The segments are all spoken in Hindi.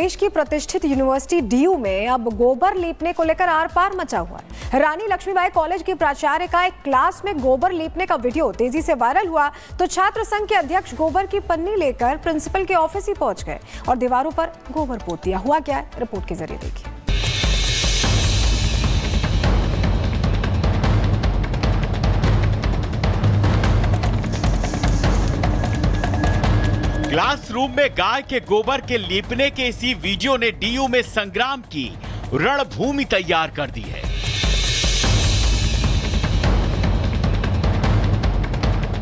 देश की प्रतिष्ठित यूनिवर्सिटी डीयू में अब गोबर लीपने को लेकर आर पार मचा हुआ है। रानी लक्ष्मीबाई कॉलेज की प्राचार्य का एक क्लास में गोबर लीपने का वीडियो तेजी से वायरल हुआ तो छात्र संघ के अध्यक्ष गोबर की पन्नी लेकर प्रिंसिपल के ऑफिस ही पहुंच गए और दीवारों पर गोबर पोत दिया। हुआ क्या है, रिपोर्ट के जरिए देखिए। क्लासरूम में गाय के गोबर के लीपने के इसी वीडियो ने डीयू में संग्राम की रणभूमि तैयार कर दी है।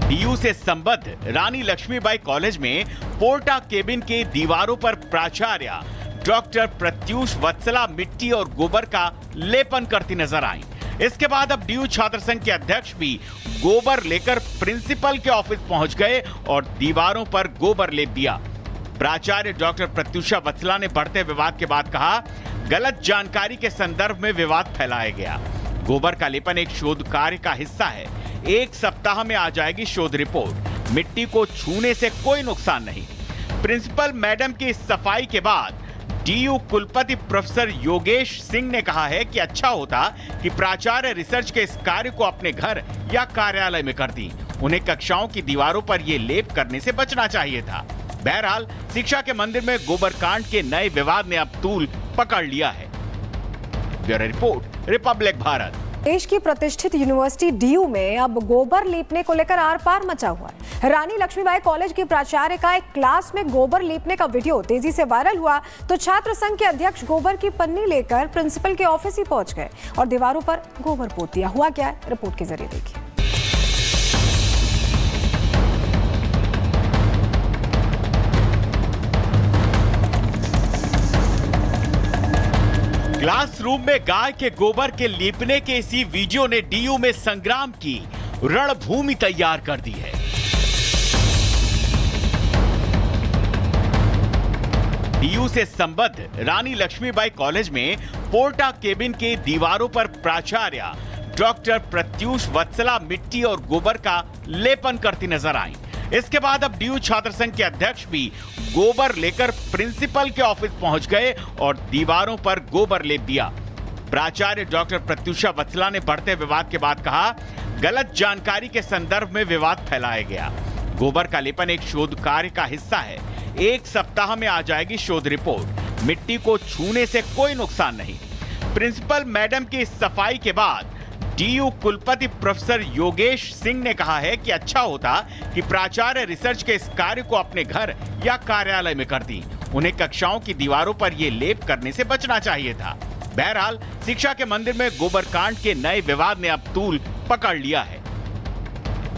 डीयू से संबद्ध रानी लक्ष्मीबाई कॉलेज में पोर्टा केबिन के दीवारों पर प्राचार्य डॉक्टर प्रत्यूष वत्सला मिट्टी और गोबर का लेपन करती नजर आई। इसके बाद अब डीयू छात्र संघ के अध्यक्ष भी गोबर लेकर प्रिंसिपल के ऑफिस पहुंच गए और दीवारों पर गोबर लेप दिया। प्राचार्य डॉक्टर प्रत्यूषा वत्सला ने बढ़ते विवाद के बाद कहा, गलत जानकारी के संदर्भ में विवाद फैलाया गया। गोबर का लेपन एक शोध कार्य का हिस्सा है। 1 सप्ताह में आ जाएगी शोध रिपोर्ट। मिट्टी को छूने से कोई नुकसान नहीं। प्रिंसिपल मैडम की सफाई के बाद डीयू कुलपति प्रोफेसर योगेश सिंह ने कहा है कि अच्छा होता कि प्राचार्य रिसर्च के इस कार्य को अपने घर या कार्यालय में करती। उन्हें कक्षाओं की दीवारों पर यह लेप करने से बचना चाहिए था। बहरहाल शिक्षा के मंदिर में गोबर कांड के नए विवाद ने अब तूल पकड़ लिया है। Bureau report, Republic Bharat. देश की प्रतिष्ठित यूनिवर्सिटी डीयू में अब गोबर लीपने को लेकर आर पार मचा हुआ है। रानी लक्ष्मीबाई कॉलेज की प्राचार्य का एक क्लास में गोबर लीपने का वीडियो तेजी से वायरल हुआ तो छात्र संघ के अध्यक्ष गोबर की पन्नी लेकर प्रिंसिपल के ऑफिस ही पहुंच गए और दीवारों पर गोबर पोत दिया। हुआ क्या है, रिपोर्ट के जरिए देखिए। क्लासरूम में गाय के गोबर के लीपने के इसी वीडियो ने डीयू में संग्राम की रणभूमि तैयार कर दी है। डीयू से संबद्ध रानी लक्ष्मीबाई कॉलेज में पोर्टा केबिन के दीवारों पर प्राचार्य डॉक्टर प्रत्यूष वत्सला मिट्टी और गोबर का लेपन करती नजर आई। इसके बाद अब डीयू छात्र संघ के अध्यक्ष भी गोबर लेकर प्रिंसिपल के ऑफिस पहुंच गए और दीवारों पर गोबर लेप दिया। प्राचार्य डॉक्टर प्रत्यूषा वत्सला ने बढ़ते विवाद के बाद कहा, गलत जानकारी के संदर्भ में विवाद फैलाया गया। गोबर का लेपन एक शोध कार्य का हिस्सा है। 1 सप्ताह में आ जाएगी शोध रिपोर्ट। मिट्टी को छूने से कोई नुकसान नहीं। प्रिंसिपल मैडम की सफाई के बाद डीयू कुलपति प्रोफेसर योगेश सिंह ने कहा है कि अच्छा होता कि प्राचार्य रिसर्च के इस कार्य को अपने घर या कार्यालय में करती। उन्हें कक्षाओं की दीवारों पर यह लेप करने से बचना चाहिए था। बहरहाल शिक्षा के मंदिर में गोबर कांड के नए विवाद ने अब तूल पकड़ लिया है।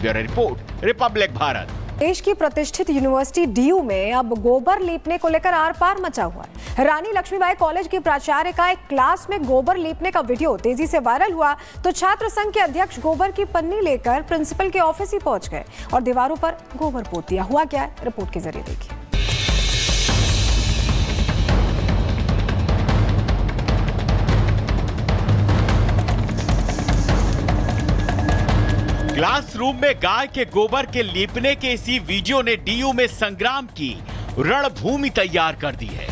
Bureau report, Republic Bharat. देश की प्रतिष्ठित यूनिवर्सिटी डीयू में अब गोबर लीपने को लेकर आर पार मचा हुआ है। रानी लक्ष्मीबाई कॉलेज की प्राचार्य का एक क्लास में गोबर लीपने का वीडियो तेजी से वायरल हुआ तो छात्र संघ के अध्यक्ष गोबर की पन्नी लेकर प्रिंसिपल के ऑफिस ही पहुंच गए और दीवारों पर गोबर पोत दिया। हुआ क्या है, रिपोर्ट के जरिए देखिए। क्लासरूम में गाय के गोबर के लीपने के इसी वीडियो ने डीयू में संग्राम की रणभूमि तैयार कर दी है।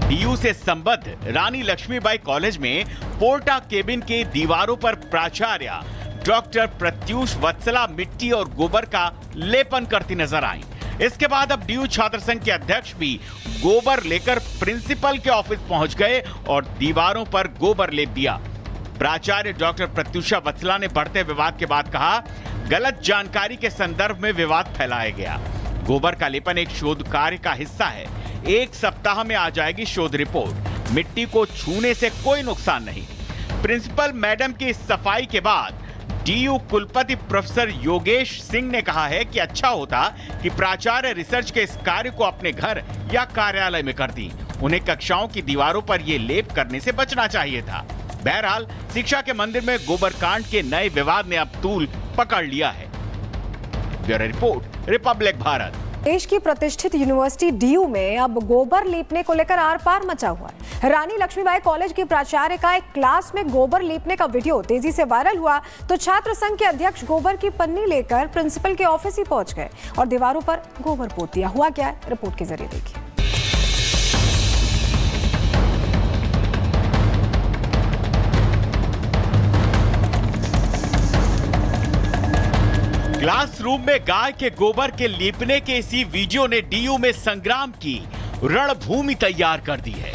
डीयू से संबद्ध रानी लक्ष्मीबाई कॉलेज में पोर्टा केबिन के दीवारों पर प्राचार्य डॉक्टर प्रत्यूष वत्सला मिट्टी और गोबर का लेपन करती नजर आई। इसके बाद अब डीयू छात्र संघ के अध्यक्ष भी गोबर लेकर प्रिंसिपल के ऑफिस पहुंच गए और दीवारों पर गोबर लेप दिया। प्राचार्य डॉक्टर प्रत्यूषा वत्सला ने बढ़ते विवाद के बाद कहा, गलत जानकारी के संदर्भ में विवाद फैलाया गया। गोबर का लेपन एक शोध कार्य का हिस्सा है। 1 सप्ताह में आ जाएगी शोध रिपोर्ट। मिट्टी को छूने से कोई नुकसान नहीं। प्रिंसिपल मैडम की सफाई के बाद डीयू कुलपति प्रोफेसर योगेश सिंह ने कहा है कि अच्छा होता कि प्राचार्य रिसर्च के इस कार्य को अपने घर या कार्यालय में करती। उन्हें कक्षाओं की दीवारों पर यह लेप करने से बचना चाहिए था। बहरहाल शिक्षा के मंदिर में गोबर कांड के नए विवाद ने अब तूल पकड़ लिया है। Bureau report, Republic Bharat. देश की प्रतिष्ठित यूनिवर्सिटी डीयू में अब गोबर लीपने को लेकर आर पार मचा हुआ है। रानी लक्ष्मीबाई कॉलेज की प्राचार्य का एक क्लास में गोबर लीपने का वीडियो तेजी से वायरल हुआ तो छात्र संघ के अध्यक्ष गोबर की पन्नी लेकर प्रिंसिपल के ऑफिस ही पहुंच गए और दीवारों पर गोबर पोत दिया। हुआ क्या है, रिपोर्ट के जरिए देखिए। क्लासरूम में गाय के गोबर के लीपने के इसी वीडियो ने डीयू में संग्राम की रणभूमि तैयार कर दी है।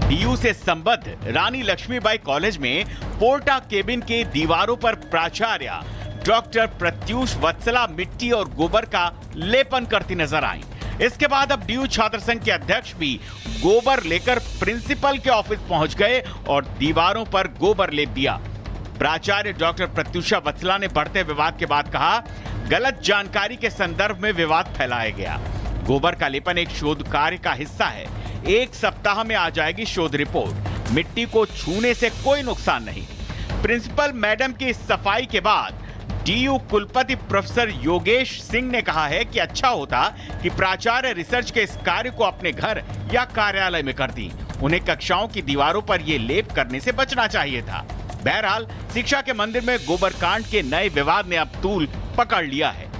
डीयू से संबद्ध रानी लक्ष्मीबाई कॉलेज में पोर्टा केबिन के दीवारों पर प्राचार्य डॉक्टर प्रत्यूष वत्सला मिट्टी और गोबर का लेपन करती नजर आई। इसके बाद अब डीयू छात्र संघ के अध्यक्ष भी गोबर लेकर प्रिंसिपल के ऑफिस पहुंच गए और दीवारों पर गोबर लेप दिया। प्राचार्य डॉक्टर प्रत्यूषा वत्सला ने बढ़ते विवाद के बाद कहा, गलत जानकारी के संदर्भ में विवाद फैलाया गया। गोबर का लेपन एक शोध कार्य का हिस्सा है। 1 सप्ताह में आ जाएगी शोध रिपोर्ट। मिट्टी को छूने से कोई नुकसान नहीं। प्रिंसिपल मैडम की सफाई के बाद डीयू कुलपति प्रोफेसर योगेश सिंह ने कहा है कि अच्छा होता कि प्राचार्य रिसर्च के इस कार्य को अपने घर या कार्यालय में करती। उन्हें कक्षाओं की दीवारों पर ये लेप करने से बचना चाहिए था। बहरहाल शिक्षा के मंदिर में गोबर कांड के नए विवाद ने अब तूल पकड़ लिया है।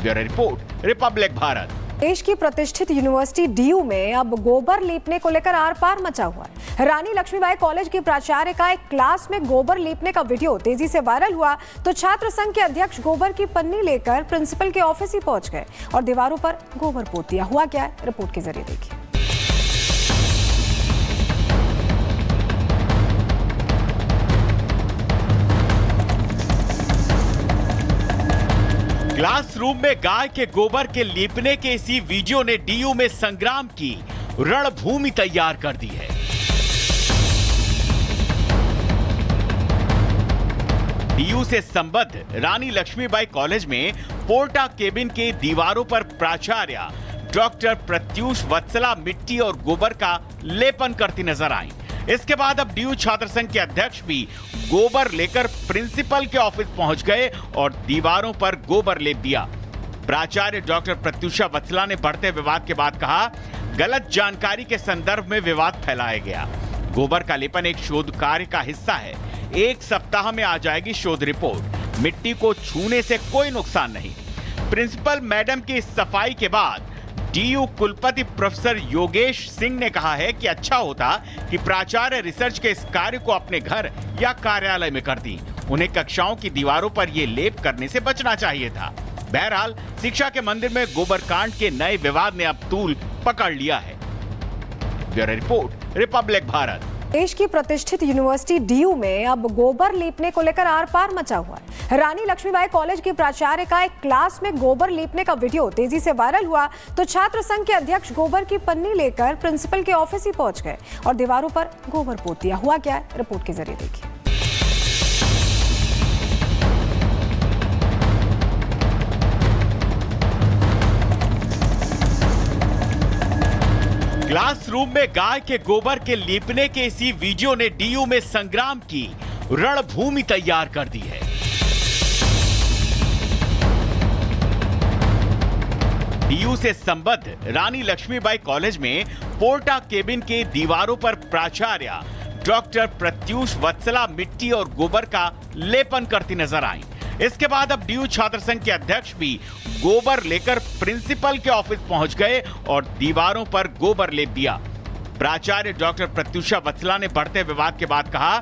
Bureau report, Republic Bharat. देश की प्रतिष्ठित यूनिवर्सिटी डीयू में अब गोबर लीपने को लेकर आर पार मचा हुआ है। रानी लक्ष्मीबाई कॉलेज की प्राचार्य का एक क्लास में गोबर लीपने का वीडियो तेजी से वायरल हुआ तो छात्र संघ के अध्यक्ष गोबर की पन्नी लेकर प्रिंसिपल के ऑफिस ही पहुंच गए और दीवारों पर गोबर पोत दिया। हुआ क्या है, रिपोर्ट के जरिए देखिए। क्लासरूम में गाय के गोबर के लीपने के इसी वीडियो ने डीयू में संग्राम की रणभूमि तैयार कर दी है। डीयू से संबद्ध रानी लक्ष्मीबाई कॉलेज में पोर्टा केबिन के दीवारों पर प्राचार्य डॉक्टर प्रत्यूष वत्सला मिट्टी और गोबर का लेपन करती नजर आई। इसके बाद अब डीयू छात्र संघ के अध्यक्ष भी गोबर लेकर प्रिंसिपल के ऑफिस पहुंच गए और दीवारों पर गोबर लेप दिया। प्राचार्य डॉक्टर प्रत्यूषा वत्सला ने बढ़ते विवाद के बाद कहा, गलत जानकारी के संदर्भ में विवाद फैलाया गया। गोबर का लेपन एक शोध कार्य का हिस्सा है। 1 सप्ताह में आ जाएगी शोध रिपोर्ट। मिट्टी को छूने से कोई नुकसान नहीं। प्रिंसिपल मैडम की सफाई के बाद डीयू कुलपति प्रोफेसर योगेश सिंह ने कहा है कि अच्छा होता कि प्राचार्य रिसर्च के इस कार्य को अपने घर या कार्यालय में करती। उन्हें कक्षाओं की दीवारों पर ये लेप करने से बचना चाहिए था। बहरहाल शिक्षा के मंदिर में गोबर कांड के नए विवाद ने अब तूल पकड़ लिया है। Bureau report, Republic Bharat. देश की प्रतिष्ठित यूनिवर्सिटी डीयू में अब गोबर लीपने को लेकर आर पार मचा हुआ है। रानी लक्ष्मीबाई कॉलेज की प्राचार्य का एक क्लास में गोबर लीपने का वीडियो तेजी से वायरल हुआ तो छात्र संघ के अध्यक्ष गोबर की पन्नी लेकर प्रिंसिपल के ऑफिस ही पहुंच गए और दीवारों पर गोबर पोत दिया। हुआ क्या है, रिपोर्ट के जरिए देखिए। क्लासरूम में गाय के गोबर के लीपने के इसी वीडियो ने डीयू में संग्राम की रणभूमि तैयार कर दी है। डीयू से संबद्ध रानी लक्ष्मीबाई कॉलेज में पोर्टा केबिन के दीवारों पर प्राचार्य डॉक्टर प्रत्यूष वत्सला मिट्टी और गोबर का लेपन करती नजर आई। इसके बाद अब डीयू छात्र संघ के अध्यक्ष भी गोबर लेकर प्रिंसिपल के ऑफिस पहुंच गए और दीवारों पर गोबर लेप दिया। प्राचार्य डॉक्टर प्रत्यूषा वत्सला ने बढ़ते विवाद के बाद कहा,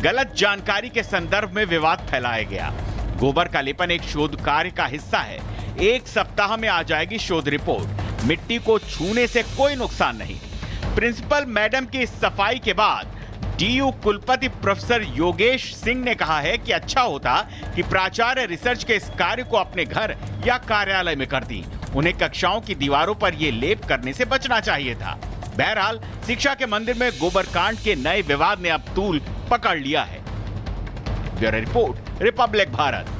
गलत जानकारी के संदर्भ में विवाद फैलाया गया। गोबर का लेपन एक शोध कार्य का हिस्सा है। 1 सप्ताह में आ जाएगी शोध रिपोर्ट। मिट्टी को छूने से कोई नुकसान नहीं। प्रिंसिपल मैडम की सफाई के बाद डीयू कुलपति प्रोफेसर योगेश सिंह ने कहा है कि अच्छा होता कि प्राचार्य रिसर्च के इस कार्य को अपने घर या कार्यालय में करती। उन्हें कक्षाओं की दीवारों पर ये लेप करने से बचना चाहिए था। बहरहाल शिक्षा के मंदिर में गोबर कांड के नए विवाद ने अब तूल पकड़ लिया है। Bureau report, Republic Bharat.